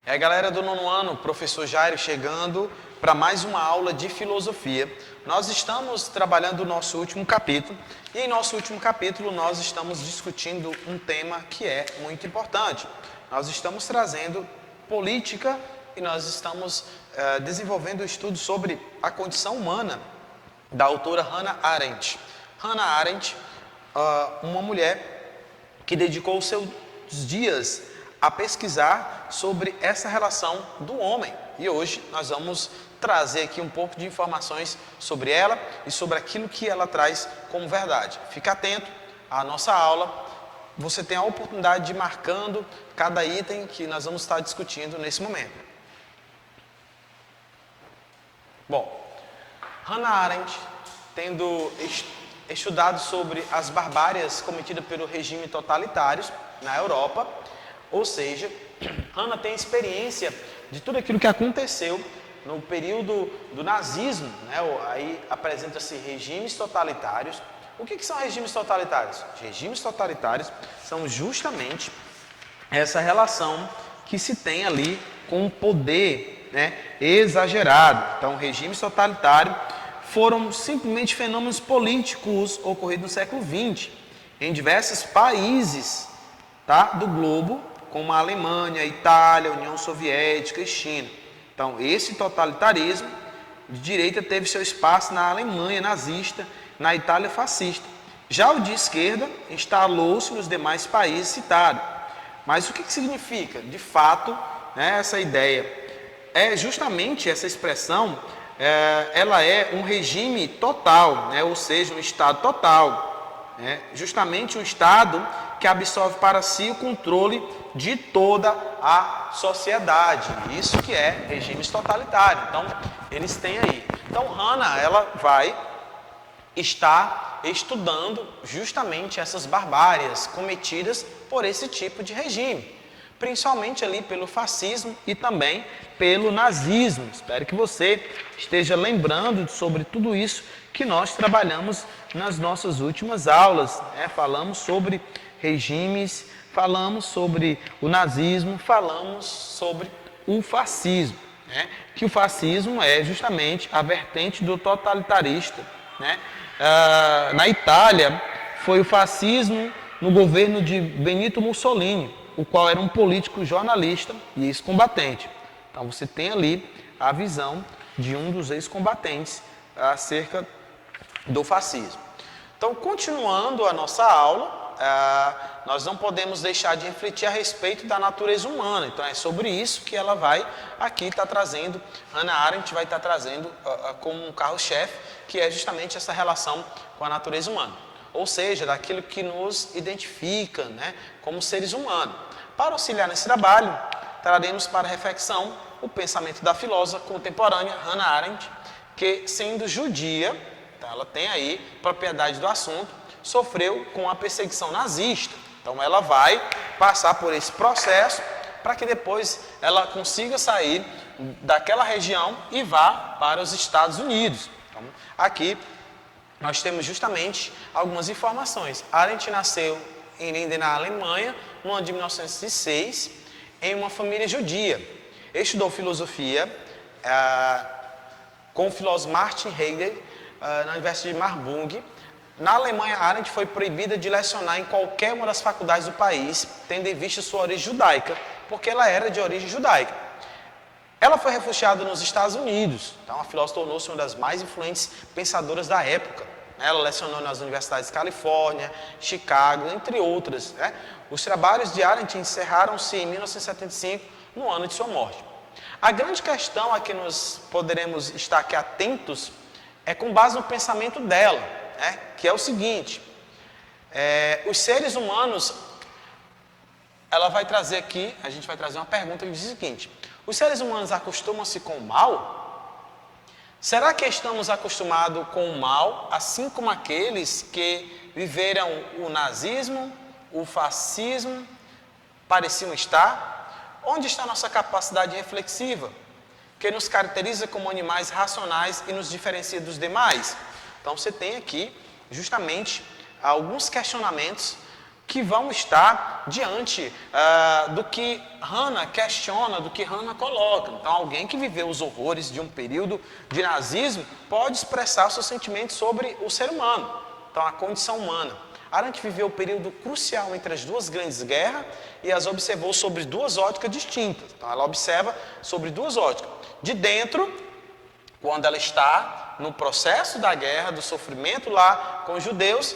É a galera do nono ano, professor Jairo chegando para mais uma aula de filosofia. Nós estamos trabalhando o nosso último capítulo e em nosso último capítulo nós estamos discutindo um tema que é muito importante. Nós estamos trazendo política e nós estamos desenvolvendo um estudo sobre a condição humana da autora Hannah Arendt. Hannah Arendt, uma mulher que dedicou os seus dias a pesquisar sobre essa relação do homem. E hoje nós vamos trazer aqui um pouco de informações sobre ela e sobre aquilo que ela traz como verdade. Fique atento à nossa aula. Você tem a oportunidade de ir marcando cada item que nós vamos estar discutindo nesse momento. Bom, Hannah Arendt, tendo estudado sobre as barbárias cometidas pelo regime totalitário na Europa, ou seja, Hannah tem experiência de tudo aquilo que aconteceu no período do nazismo, né? Aí apresenta-se regimes totalitários. O que são regimes totalitários? Regimes totalitários são justamente essa relação que se tem ali com o poder, né, exagerado. Então, regimes totalitários foram simplesmente fenômenos políticos ocorridos no século XX, em diversos países, tá, do globo, como a Alemanha, a Itália, a União Soviética e China. Então, esse totalitarismo de direita teve seu espaço na Alemanha nazista, na Itália fascista. Já o de esquerda instalou-se nos demais países citados. Mas o que significa? De fato, né, essa ideia é justamente essa expressão, ela é um regime total, né, ou seja, um Estado total. Né, justamente um Estado que absorve para si o controle de toda a sociedade. Isso que é regimes totalitários. Então, eles têm aí. Então, Hannah, ela vai estar estudando justamente essas barbárias cometidas por esse tipo de regime, principalmente ali pelo fascismo e também pelo nazismo. Espero que você esteja lembrando sobre tudo isso que nós trabalhamos nas nossas últimas aulas, né? Falamos sobre regimes, falamos sobre o nazismo, falamos sobre o fascismo, né? Que o fascismo é justamente a vertente do totalitarista, né? Na Itália foi o fascismo no governo de Benito Mussolini, o qual era um político jornalista e ex-combatente. Então você tem ali a visão de um dos ex-combatentes acerca do fascismo. Então, continuando a nossa aula, nós não podemos deixar de refletir a respeito da natureza humana. Então, é sobre isso que ela vai aqui estar trazendo, Hannah Arendt vai estar trazendo como um carro-chefe, que é justamente essa relação com a natureza humana. Ou seja, daquilo que nos identifica, né, como seres humanos. Para auxiliar nesse trabalho, traremos para reflexão o pensamento da filósofa contemporânea Hannah Arendt, que, sendo judia, então ela tem aí propriedade do assunto, sofreu com a perseguição nazista. Então ela vai passar por esse processo para que depois ela consiga sair daquela região e vá para os Estados Unidos. Então, aqui nós temos justamente algumas informações. Arendt nasceu em Linden, na Alemanha, no ano de 1906, em uma família judia. Estudou filosofia com o filósofo Martin Heidegger na Universidade de Marburg. Na Alemanha, Arendt foi proibida de lecionar em qualquer uma das faculdades do país, tendo em vista sua origem judaica, porque ela era de origem judaica. Ela foi refugiada nos Estados Unidos, então a filósofa tornou-se uma das mais influentes pensadoras da época. Ela lecionou nas universidades de Califórnia, Chicago, entre outras, né? Os trabalhos de Arendt encerraram-se em 1975, no ano de sua morte. A grande questão a que nós poderemos estar aqui atentos é com base no pensamento dela, né? Que é o seguinte: os seres humanos, ela vai trazer aqui, a gente vai trazer uma pergunta que diz o seguinte: os seres humanos acostumam-se com o mal? Será que estamos acostumados com o mal, assim como aqueles que viveram o nazismo, o fascismo, pareciam estar? Onde está a nossa capacidade reflexiva, que nos caracteriza como animais racionais e nos diferencia dos demais? Então você tem aqui justamente alguns questionamentos que vão estar diante do que Hannah questiona, do que Hannah coloca. Então, alguém que viveu os horrores de um período de nazismo pode expressar seus sentimentos sobre o ser humano, então a condição humana. Arendt viveu o período crucial entre as duas grandes guerras e as observou sobre duas óticas distintas. Então, ela observa sobre duas óticas. De dentro, quando ela está no processo da guerra, do sofrimento lá com os judeus,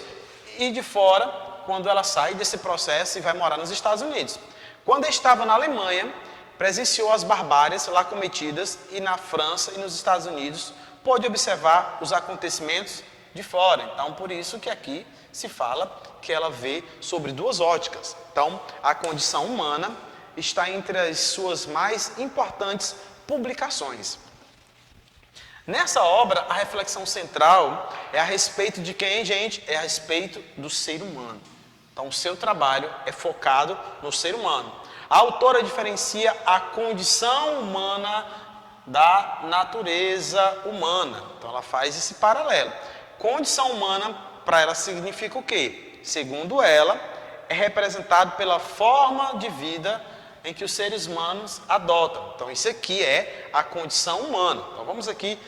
e de fora, quando ela sai desse processo e vai morar nos Estados Unidos. Quando estava na Alemanha, presenciou as barbáries lá cometidas, e na França e nos Estados Unidos pôde observar os acontecimentos de fora. Então, por isso que aqui se fala que ela vê sobre duas óticas. Então, a condição humana está entre as suas mais importantes publicações. Nessa obra, a reflexão central é a respeito de quem, gente? É a respeito do ser humano. Então, o seu trabalho é focado no ser humano. A autora diferencia a condição humana da natureza humana. Então, ela faz esse paralelo. Condição humana, para ela, significa o quê? Segundo ela, é representado pela forma de vida em que os seres humanos adotam. Então, isso aqui é a condição humana. Então, vamos aqui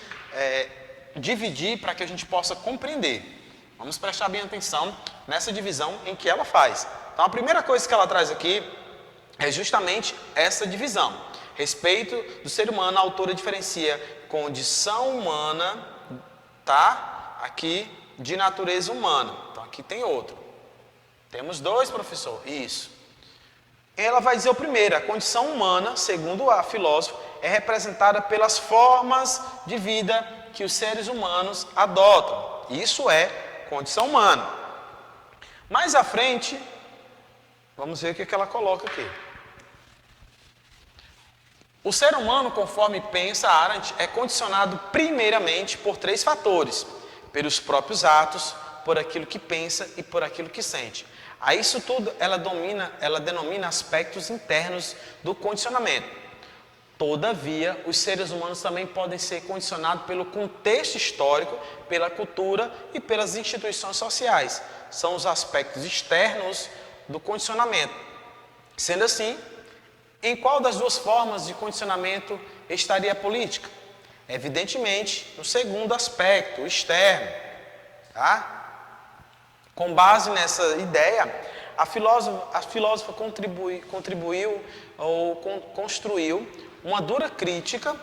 dividir para que a gente possa compreender. Vamos prestar bem atenção nessa divisão em que ela faz. Então, a primeira coisa que ela traz aqui é justamente essa divisão. Respeito do ser humano, a autora diferencia condição humana, tá? Aqui, de natureza humana. Então, aqui tem outro. Temos dois, professor? Isso. Ela vai dizer o primeiro, a condição humana, segundo a filósofa, é representada pelas formas de vida que os seres humanos adotam. Isso é condição humana. Mais à frente, vamos ver o que ela coloca aqui. O ser humano, conforme pensa Arendt, é condicionado primeiramente por três fatores: pelos próprios atos, por aquilo que pensa e por aquilo que sente. A isso tudo ela denomina aspectos internos do condicionamento. Todavia, os seres humanos também podem ser condicionados pelo contexto histórico, pela cultura e pelas instituições sociais. São os aspectos externos do condicionamento. Sendo assim, em qual das duas formas de condicionamento estaria a política? Evidentemente, no segundo aspecto, o externo. Tá? Com base nessa ideia, a filósofa contribuiu ou construiu uma dura crítica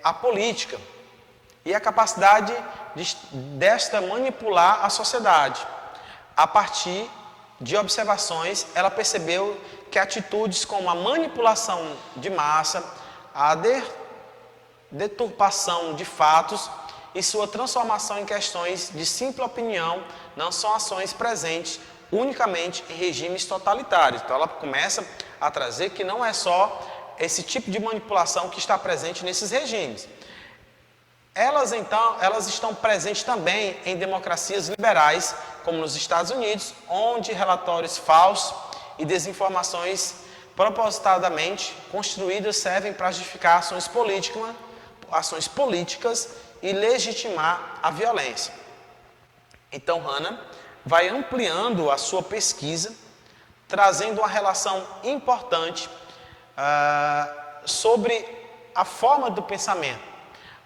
à política e a capacidade desta manipular a sociedade. A partir de observações, ela percebeu que atitudes como a manipulação de massa, a deturpação de fatos e sua transformação em questões de simples opinião não são ações presentes unicamente em regimes totalitários. Então ela começa a trazer que não é só esse tipo de manipulação que está presente nesses regimes. Elas estão presentes também em democracias liberais, como nos Estados Unidos, onde relatórios falsos e desinformações propositadamente construídas servem para justificar ações políticas e legitimar a violência. Então, Hannah vai ampliando a sua pesquisa, trazendo uma relação importante sobre a forma do pensamento.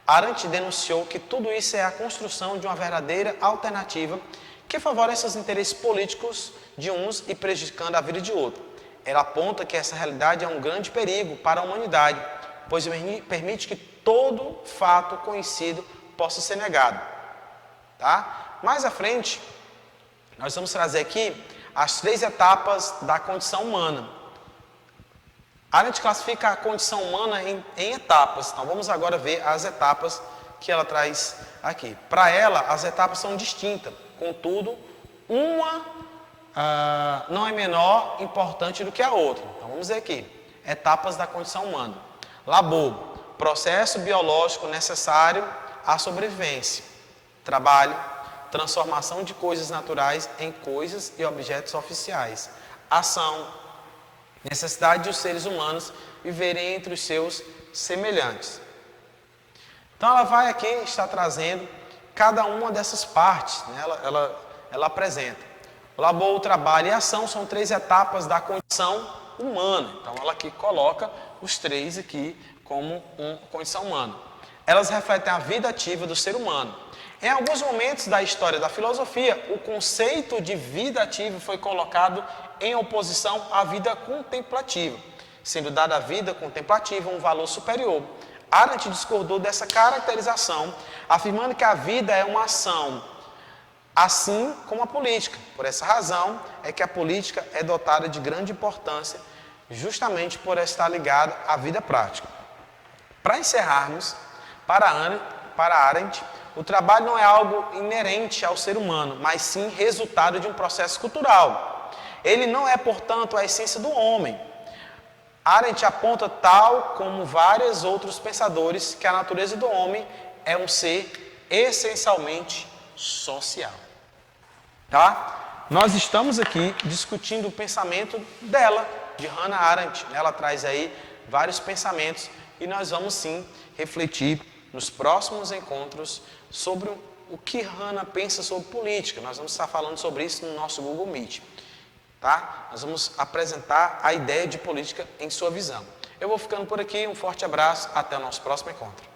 Arendt denunciou que tudo isso é a construção de uma verdadeira alternativa que favorece os interesses políticos de uns e prejudicando a vida de outros. Ela aponta que essa realidade é um grande perigo para a humanidade, pois permite que todo fato conhecido possa ser negado. Tá? Mais à frente, nós vamos trazer aqui as três etapas da condição humana. Arendt classifica a condição humana em etapas. Então vamos agora ver as etapas que ela traz aqui. Para ela, as etapas são distintas, contudo, uma não é menor importante do que a outra. Então vamos ver aqui, etapas da condição humana. Labor, processo biológico necessário à sobrevivência. Trabalho, transformação de coisas naturais em coisas e objetos oficiais. Ação, necessidade dos seres humanos viverem entre os seus semelhantes. Então ela vai aqui estar trazendo cada uma dessas partes, né? Ela apresenta. O labor, o trabalho e a ação são 3 etapas da condição humana. Então, ela aqui coloca os 3 aqui como uma condição humana. Elas refletem a vida ativa do ser humano. Em alguns momentos da história da filosofia, o conceito de vida ativa foi colocado em oposição à vida contemplativa, sendo dada à vida contemplativa um valor superior. Arendt discordou dessa caracterização, afirmando que a vida é uma ação, assim como a política. Por essa razão é que a política é dotada de grande importância, justamente por estar ligada à vida prática. Para encerrarmos, para Arendt, o trabalho não é algo inerente ao ser humano, mas sim resultado de um processo cultural. Ele não é, portanto, a essência do homem. Arendt aponta, tal como vários outros pensadores, que a natureza do homem é um ser essencialmente social. Tá? Nós estamos aqui discutindo o pensamento dela, de Hannah Arendt. Ela traz aí vários pensamentos e nós vamos sim refletir nos próximos encontros sobre o que Hannah pensa sobre política. Nós vamos estar falando sobre isso no nosso Google Meet. Tá? Nós vamos apresentar a ideia de política em sua visão. Eu vou ficando por aqui, um forte abraço, até o nosso próximo encontro.